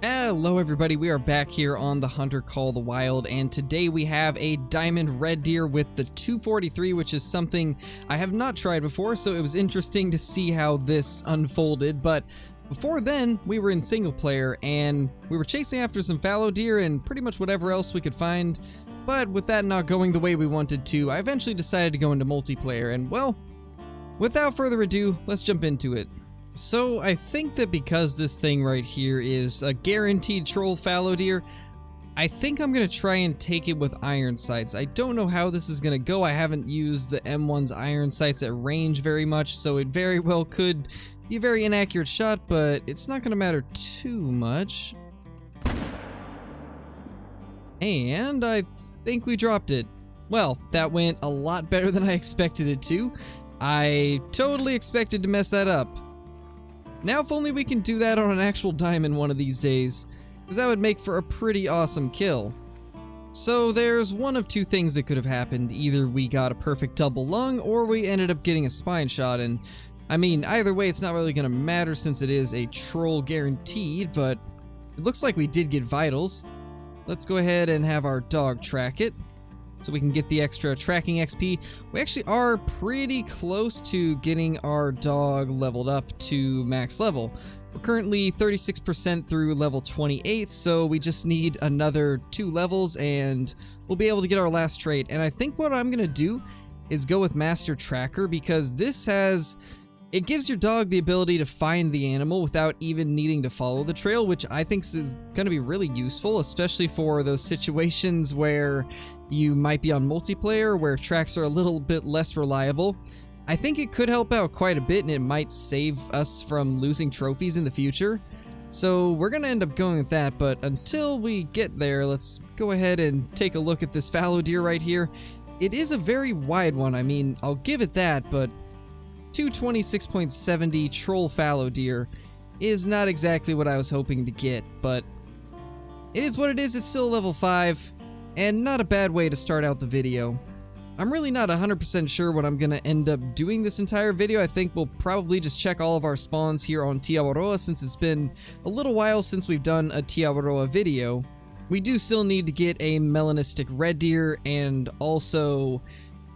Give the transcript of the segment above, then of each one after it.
Hello everybody, we are back here on the Hunter Call the Wild, and today we have a diamond red deer with the 243, which is something I have not tried before, so it was interesting to see how this unfolded. But before then, we were in single player, and we were chasing after some fallow deer and pretty much whatever else we could find. But with that not going the way we wanted to, I eventually decided to go into multiplayer, and well, without further ado, let's jump into it. So I think that because this thing right here is a guaranteed troll fallow deer, I think I'm going to try and take it with iron sights. I don't know how this is going to go. I haven't used the M1's iron sights at range very much, so it very well could be a very inaccurate shot, but it's not going to matter too much. And I think we dropped it. Well, that went a lot better than I expected it to. I totally expected to mess that up. Now if only we can do that on an actual diamond one of these days, because that would make for a pretty awesome kill. So there's one of two things that could have happened. Either we got a perfect double lung, or we ended up getting a spine shot, and I mean, either way it's not really going to matter since it is a troll guaranteed, but it looks like we did get vitals. Let's go ahead and have our dog track it, so we can get the extra tracking XP. We actually are pretty close to getting our dog leveled up to max level. We're currently 36% through level 28, so we just need another 2 levels and we'll be able to get our last trait. And I think what I'm gonna do is go with Master Tracker, because this it gives your dog the ability to find the animal without even needing to follow the trail, which I think is going to be really useful, especially for those situations where you might be on multiplayer where tracks are a little bit less reliable. I think it could help out quite a bit, and it might save us from losing trophies in the future. So we're going to end up going with that, but until we get there, let's go ahead and take a look at this fallow deer right here. It is a very wide one. I mean, I'll give it that, but 226.70 troll fallow deer is not exactly what I was hoping to get, but it is what it is. It's still level 5, and not a bad way to start out the video. I'm really not 100% sure what I'm going to end up doing this entire video. I think we'll probably just check all of our spawns here on Te Awaroa, since it's been a little while since we've done a Te Awaroa video. We do still need to get a melanistic red deer and also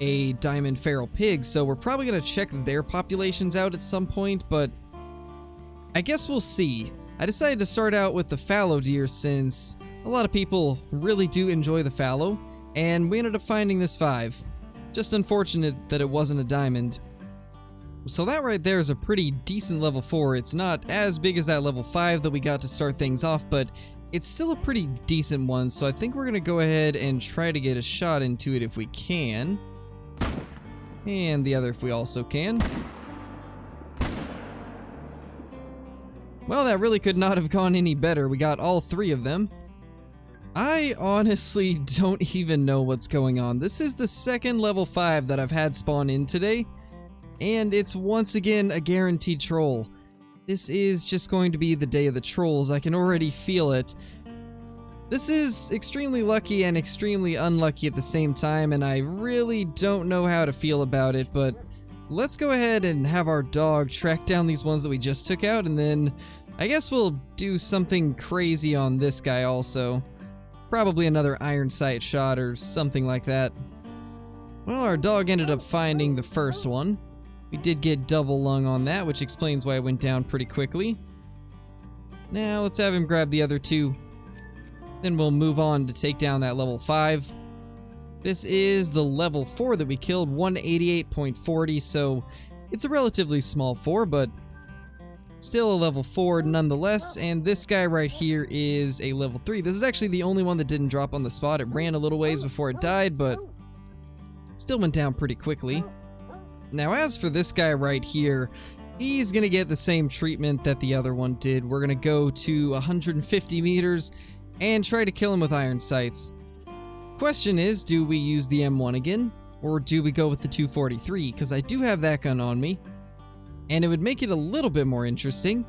a diamond feral pig, so we're probably going to check their populations out at some point, but I guess we'll see. I decided to start out with the fallow deer since a lot of people really do enjoy the fallow, and we ended up finding this 5. Just unfortunate that it wasn't a diamond. So that right there is a pretty decent level 4. It's not as big as that level 5 that we got to start things off, but it's still a pretty decent one, so I think we're going to go ahead and try to get a shot into it if we can. And the other if we also can. Well, that really could not have gone any better. We got all 3 of them. I honestly don't even know what's going on. This is the second level 5 that I've had spawn in today, and it's once again a guaranteed troll. This is just going to be the day of the trolls. I can already feel it. This is extremely lucky and extremely unlucky at the same time, and I really don't know how to feel about it, but let's go ahead and have our dog track down these ones that we just took out, and then I guess we'll do something crazy on this guy also. Probably another iron sight shot or something like that. Well, our dog ended up finding the first one. We did get double lung on that, which explains why it went down pretty quickly. Now let's have him grab the other 2. Then we'll move on to take down that level 5. This is the level 4 that we killed, 188.40, so it's a relatively small 4, but still a level 4 nonetheless. And this guy right here is a level 3. This is actually the only one that didn't drop on the spot. It ran a little ways before it died, but still went down pretty quickly. Now as for this guy right here, he's gonna get the same treatment that the other one did. We're gonna go to 150 meters and try to kill him with iron sights. Question is, do we use the M1 again, or do we go with the 243? Because I do have that gun on me, and it would make it a little bit more interesting.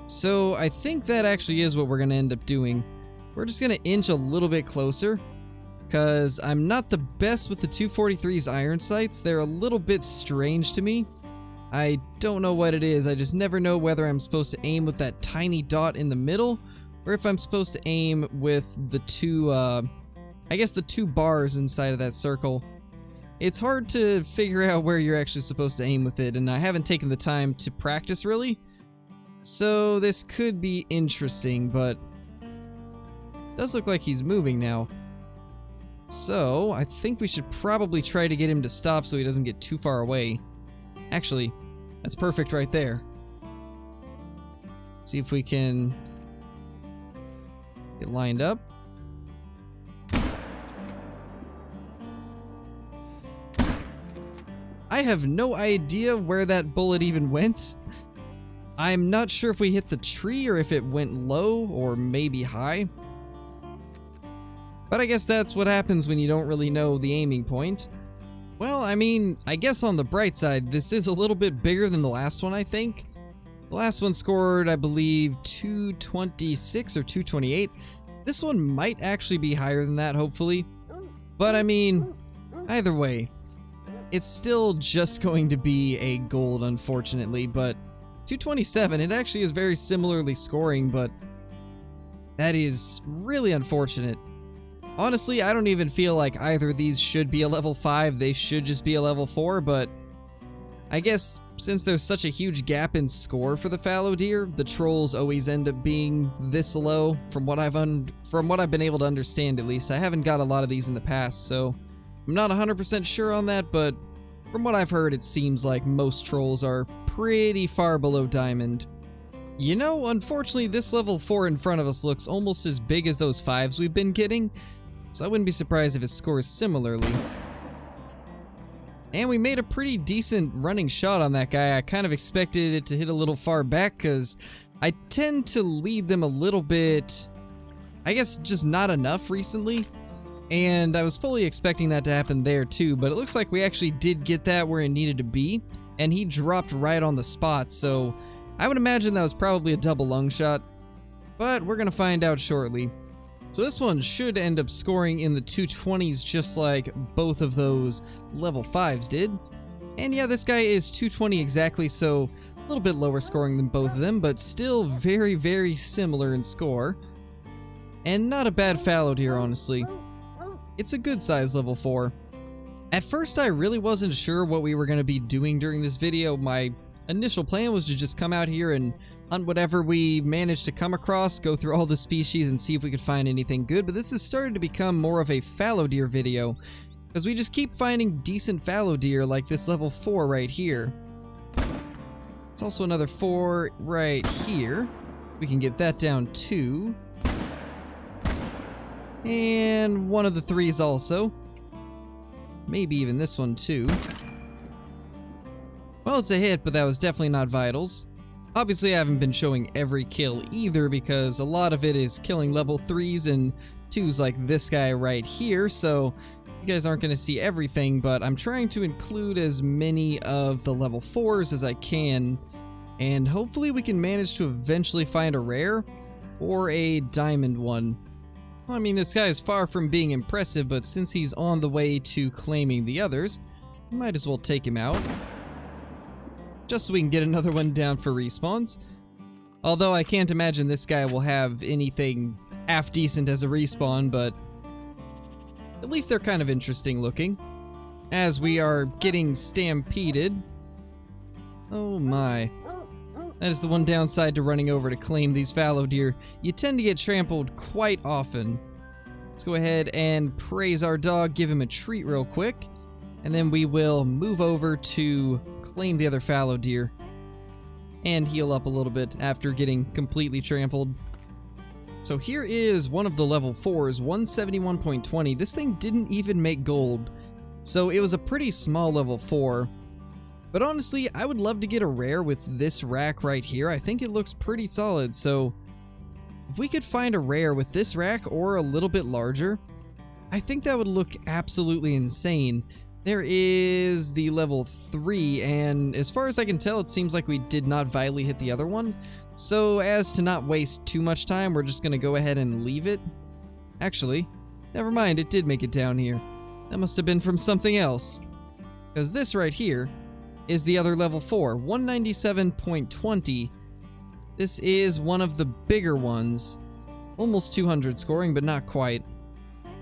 So I think that actually is what we're going to end up doing. We're just going to inch a little bit closer, because I'm not the best with the 243's iron sights. They're a little bit strange to me. I don't know what it is. I just never know whether I'm supposed to aim with that tiny dot in the middle, or if I'm supposed to aim with the two, I guess the two bars inside of that circle. It's hard to figure out where you're actually supposed to aim with it, and I haven't taken the time to practice really. So this could be interesting, but it does look like he's moving now. So I think we should probably try to get him to stop so he doesn't get too far away. Actually, that's perfect right there. See if we can get lined up. I have no idea where that bullet even went. I'm not sure if we hit the tree or if it went low or maybe high. But I guess that's what happens when you don't really know the aiming point. Well, I mean, I guess on the bright side, this is a little bit bigger than the last one, I think. The last one scored, I believe, 226 or 228. This one might actually be higher than that, hopefully. But I mean, either way, it's still just going to be a gold, unfortunately. But 227, it actually is very similarly scoring, but that is really unfortunate. Honestly, I don't even feel like either of these should be a level 5, they should just be a level 4, but I guess since there's such a huge gap in score for the fallow deer, the trolls always end up being this low, from what I've been able to understand at least. I haven't got a lot of these in the past, so I'm not 100% sure on that, but from what I've heard, it seems like most trolls are pretty far below diamond. You know, unfortunately, this level 4 in front of us looks almost as big as those 5s we've been getting, so I wouldn't be surprised if it scores similarly. And we made a pretty decent running shot on that guy. I kind of expected it to hit a little far back because I tend to lead them a little bit, I guess just not enough recently. And I was fully expecting that to happen there too, but it looks like we actually did get that where it needed to be. And he dropped right on the spot, so I would imagine that was probably a double lung shot. But we're going to find out shortly. So this one should end up scoring in the 220s just like both of those level 5s did. And yeah, this guy is 220 exactly, so a little bit lower scoring than both of them, but still very, very similar in score. And not a bad fallow deer, honestly. It's a good size level 4. At first, I really wasn't sure what we were going to be doing during this video. My initial plan was to just come out here and hunt whatever we managed to come across, go through all the species and see if we could find anything good, but this has started to become more of a fallow deer video, because we just keep finding decent fallow deer like this level 4 right here. It's also another 4 right here. We can get that down too. And one of the 3s also. Maybe even this one too. Well, it's a hit, but that was definitely not vitals. Obviously, I haven't been showing every kill either because a lot of it is killing level 3s and 2s like this guy right here, so you guys aren't going to see everything, but I'm trying to include as many of the level 4s as I can, and hopefully we can manage to eventually find a rare or a diamond one. Well, I mean, this guy is far from being impressive, but since he's on the way to claiming the others, might as well take him out. Just so we can get another one down for respawns. Although I can't imagine this guy will have anything half decent as a respawn, but at least they're kind of interesting looking. As we are getting stampeded. Oh my. That is the one downside to running over to claim these fallow deer. You tend to get trampled quite often. Let's go ahead and praise our dog, give him a treat real quick, and then we will move over to claim the other fallow deer and heal up a little bit after getting completely trampled. So here is one of the level 4s, 171.20. This thing didn't even make gold, so it was a pretty small level 4. But honestly, I would love to get a rare with this rack right here. I think it looks pretty solid, so if we could find a rare with this rack or a little bit larger, I think that would look absolutely insane. There is the level 3, and as far as I can tell, it seems like we did not vitally hit the other one. So as to not waste too much time, we're just going to go ahead and leave it. Actually, never mind, it did make it down here. That must have been from something else. Because this right here is the other level 4, 197.20. This is one of the bigger ones. Almost 200 scoring, but not quite.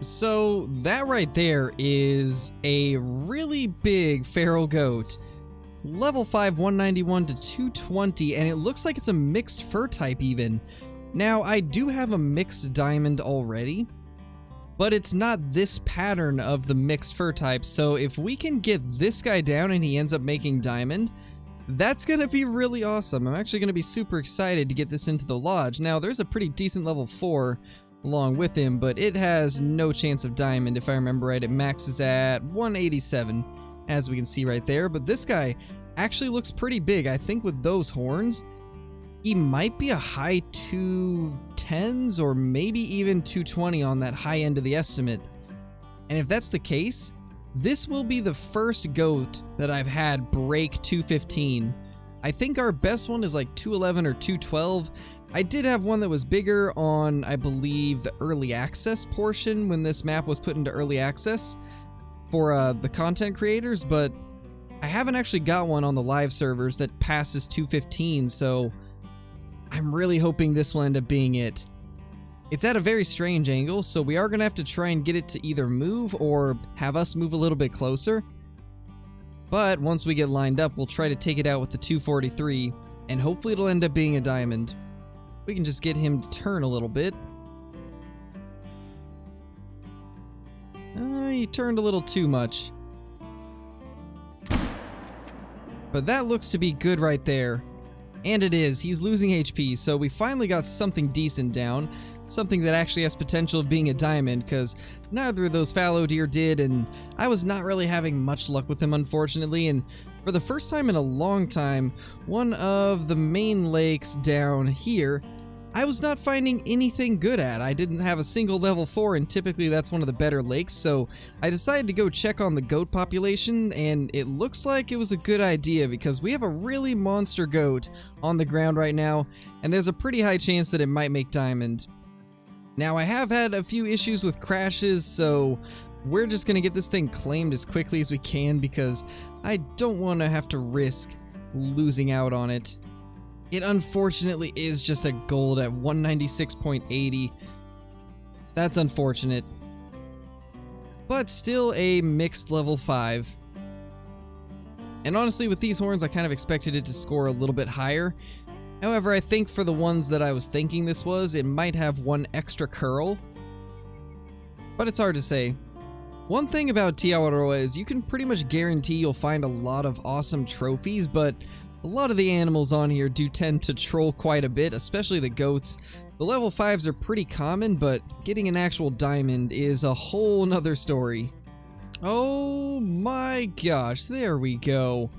So that right there is a really big feral goat. Level 5, 191 to 220, and it looks like it's a mixed fur type even. Now, I do have a mixed diamond already, but it's not this pattern of the mixed fur type, so if we can get this guy down and he ends up making diamond, that's gonna be really awesome. I'm actually gonna be super excited to get this into the lodge. Now, there's a pretty decent level 4 along with him, but it has no chance of diamond. If I remember right, it maxes at 187, as we can see right there. But this guy actually looks pretty big. I think with those horns, he might be a high 210s or maybe even 220 on that high end of the estimate. And if that's the case, this will be the first goat that I've had break 215. I think our best one is like 211 or 212. I did have one that was bigger on, I believe, the early access portion when this map was put into early access for the content creators, but I haven't actually got one on the live servers that passes 215, so I'm really hoping this will end up being it. It's at a very strange angle, so we are going to have to try and get it to either move or have us move a little bit closer. But once we get lined up, we'll try to take it out with the 243, and hopefully it'll end up being a diamond. We can just get him to turn a little bit. He turned a little too much. But that looks to be good right there. And it is. He's losing HP, so we finally got something decent down. Something that actually has potential of being a diamond, because neither of those fallow deer did, and I was not really having much luck with him, unfortunately. And for the first time in a long time, one of the main lakes down here, I was not finding anything good at. I didn't have a single level 4, and typically that's one of the better lakes, so I decided to go check on the goat population, and it looks like it was a good idea because we have a really monster goat on the ground right now, and there's a pretty high chance that it might make diamond. Now, I have had a few issues with crashes, so we're just going to get this thing claimed as quickly as we can because I don't want to have to risk losing out on it. It unfortunately is just a gold at 196.80. That's unfortunate. But still a mixed level 5. And honestly, with these horns, I kind of expected it to score a little bit higher. However, I think for the ones that I was thinking this was, it might have one extra curl. But it's hard to say. One thing about Te Awaroa is you can pretty much guarantee you'll find a lot of awesome trophies, but a lot of the animals on here do tend to troll quite a bit, especially the goats. The level 5s are pretty common, but getting an actual diamond is a whole nother story. Oh my gosh, there we go.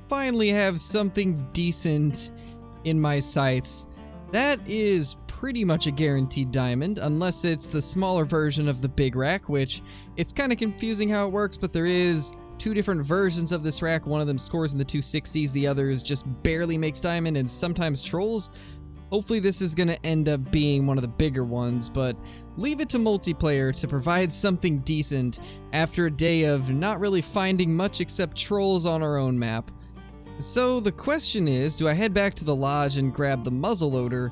Finally have something decent in my sights. That is pretty much a guaranteed diamond, unless it's the smaller version of the big rack, which it's kind of confusing how it works, but there is two different versions of this rack. One of them scores in the 260s, the other is just barely makes diamond and sometimes trolls. Hopefully this is going to end up being one of the bigger ones, but leave it to multiplayer to provide something decent after a day of not really finding much except trolls on our own map. So the question is, do I head back to the lodge and grab the muzzleloader,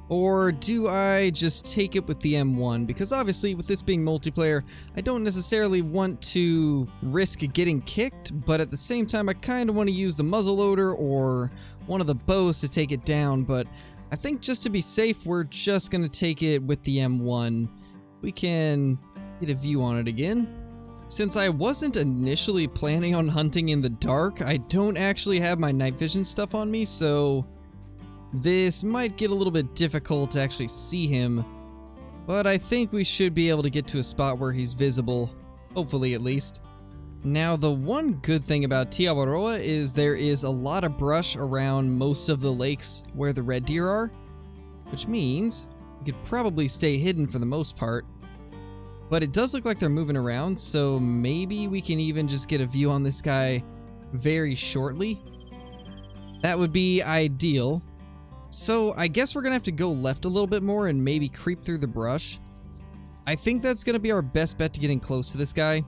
or do I just take it with the M1? Because obviously with this being multiplayer, I don't necessarily want to risk getting kicked, but at the same time I kind of want to use the muzzleloader or one of the bows to take it down, but I think just to be safe, we're just going to take it with the M1. We can get a view on it again. Since I wasn't initially planning on hunting in the dark, I don't actually have my night vision stuff on me, so this might get a little bit difficult to actually see him, but I think we should be able to get to a spot where he's visible, hopefully at least. Now, the one good thing about Te Awaroa is there is a lot of brush around most of the lakes where the red deer are, which means we could probably stay hidden for the most part. But it does look like they're moving around, so maybe we can even just get a view on this guy very shortly. That would be ideal. So I guess we're gonna have to go left a little bit more and maybe creep through the brush. I think that's gonna be our best bet to getting close to this guy.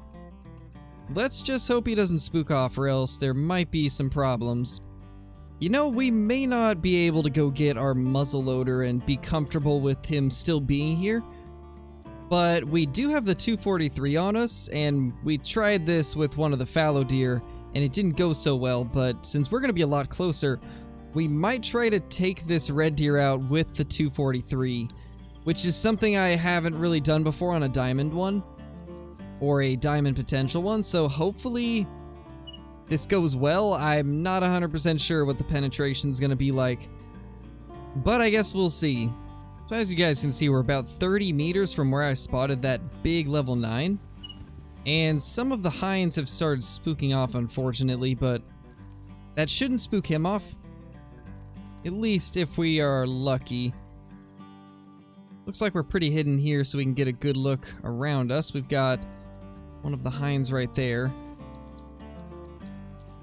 let's just hope he doesn't spook off, or else there might be some problems. You know, we may not be able to go get our muzzleloader and be comfortable with him still being here, but we do have the 243 on us, and we tried this with one of the fallow deer, and it didn't go so well, but since we're going to be a lot closer, we might try to take this red deer out with the 243, which is something I haven't really done before on a diamond one, or a diamond potential one, so hopefully this goes well. I'm not 100% sure what the penetration's going to be like, but I guess we'll see. So as you guys can see, we're about 30 meters from where I spotted that big level 9, and some of the hinds have started spooking off, unfortunately, but that shouldn't spook him off, at least if we are lucky. Looks like we're pretty hidden here, so we can get a good look around us. We've got one of the hinds right there,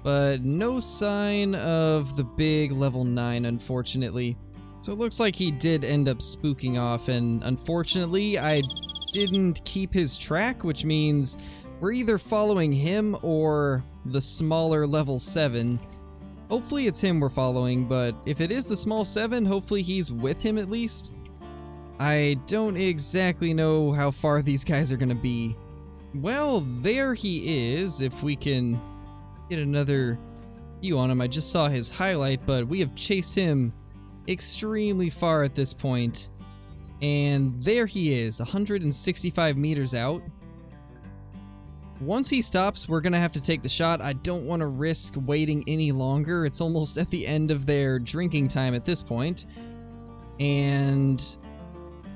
but no sign of the big level 9, unfortunately. So it looks like he did end up spooking off, and unfortunately I didn't keep his track, which means we're either following him or the smaller level 7. Hopefully it's him we're following, but if it is the small 7, hopefully he's with him at least. I don't exactly know how far these guys are gonna be. Well, there he is, if we can get another view on him. I just saw his highlight, but we have chased him extremely far at this point, and there he is, 165 meters out. Once he stops, we're gonna have to take the shot. I don't want to risk waiting any longer. It's almost at the end of their drinking time at this point, and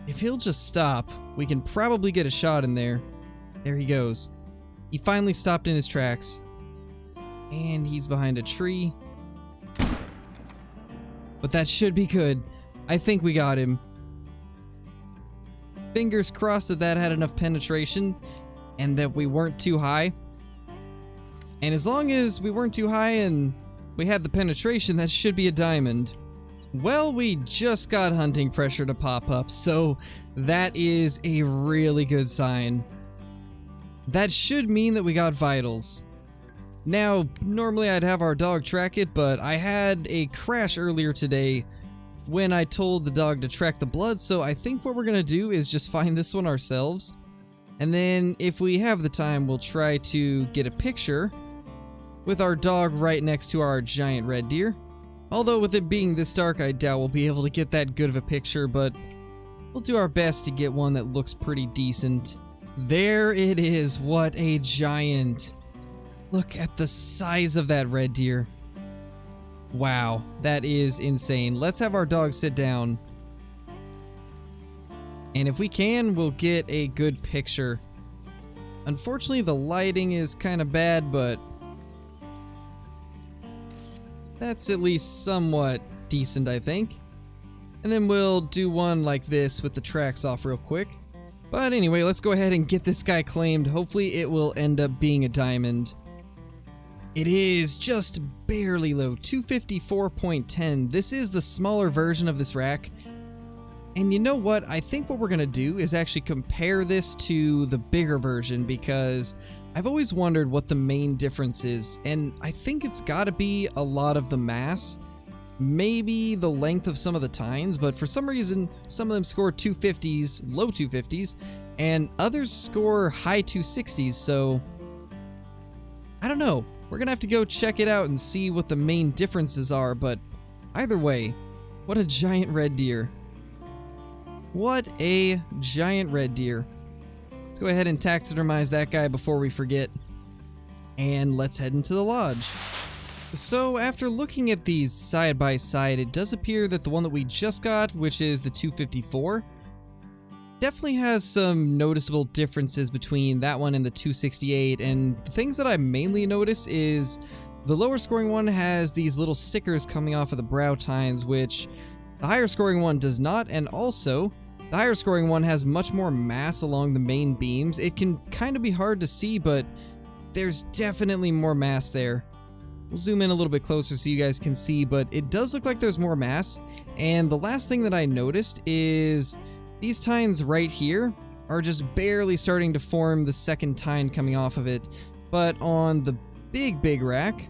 if he'll just stop, we can probably get a shot in there. There he goes. He finally stopped in his tracks, and he's behind a tree. But that should be good. I think we got him. Fingers crossed that that had enough penetration and that we weren't too high. And as long as we weren't too high and we had the penetration, that should be a diamond. Well, we just got hunting pressure to pop up, so that is a really good sign. That should mean that we got vitals. Now, normally I'd have our dog track it, but I had a crash earlier today when I told the dog to track the blood, so I think what we're gonna do is just find this one ourselves. And then, if we have the time, we'll try to get a picture with our dog right next to our giant red deer. Although with it being this dark, I doubt we'll be able to get that good of a picture, but we'll do our best to get one that looks pretty decent. There it is, what a giant. Look at the size of that red deer. Wow, that is insane. Let's have our dog sit down. And if we can, we'll get a good picture. Unfortunately, the lighting is kind of bad, but that's at least somewhat decent, I think. And then we'll do one like this with the tracks off real quick. But anyway, let's go ahead and get this guy claimed. Hopefully it will end up being a diamond. It is just barely low, 254.10. This is the smaller version of this rack. And you know what? I think what we're going to do is actually compare this to the bigger version, because I've always wondered what the main difference is, and I think it's got to be a lot of the mass. Maybe the length of some of the tines, but for some reason, some of them score 250s, low 250s, and others score high 260s, so I don't know. We're gonna have to go check it out and see what the main differences are, but either way, what a giant red deer. What a giant red deer. Let's go ahead and taxidermize that guy before we forget, and let's head into the lodge. So after looking at these side by side, it does appear that the one that we just got, which is the 254, definitely has some noticeable differences between that one and the 268, and the things that I mainly notice is the lower scoring one has these little stickers coming off of the brow tines, which the higher scoring one does not, and also the higher scoring one has much more mass along the main beams. It can kind of be hard to see, but there's definitely more mass there. We'll zoom in a little bit closer so you guys can see, but it does look like there's more mass. And the last thing that I noticed is these tines right here are just barely starting to form the second tine coming off of it, But on the big rack,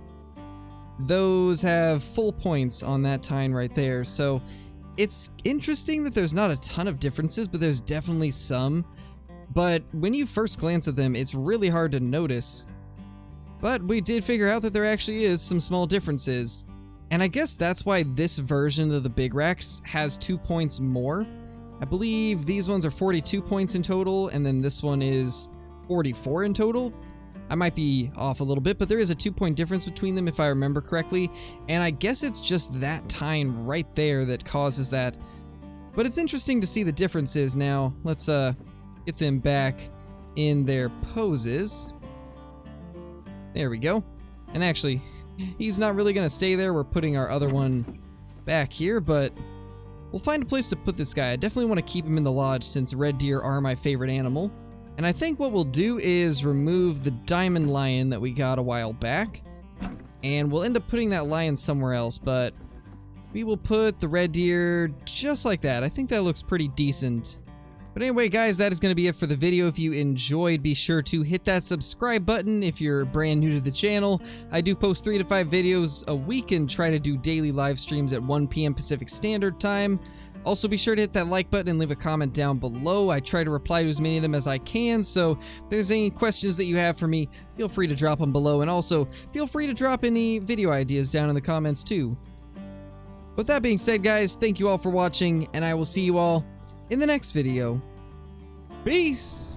those have full points on that tine right there. So it's interesting that there's not a ton of differences, but there's definitely some. But when you first glance at them, it's really hard to notice. But we did figure out that there actually is some small differences. And I guess that's why this version of the big racks has 2 points more. I believe these ones are 42 points in total, and then this one is 44 in total. I might be off a little bit, but there is a 2-point difference between them if I remember correctly. And I guess it's just that tine right there that causes that. But it's interesting to see the differences now. Let's get them back in their poses. There we go. And actually, he's not really going to stay there. We're putting our other one back here, but we'll find a place to put this guy. I definitely want to keep him in the lodge since red deer are my favorite animal. And I think what we'll do is remove the diamond lion that we got a while back. And we'll end up putting that lion somewhere else, but we will put the red deer just like that. I think that looks pretty decent. But anyway, guys, that is going to be it for the video. If you enjoyed, be sure to hit that subscribe button if you're brand new to the channel. I do post 3 to 5 videos a week and try to do daily live streams at 1 p.m. Pacific Standard Time. Also, be sure to hit that like button and leave a comment down below. I try to reply to as many of them as I can, so if there's any questions that you have for me, feel free to drop them below, and also feel free to drop any video ideas down in the comments too. With that being said, guys, thank you all for watching, and I will see you all in the next video. Peace!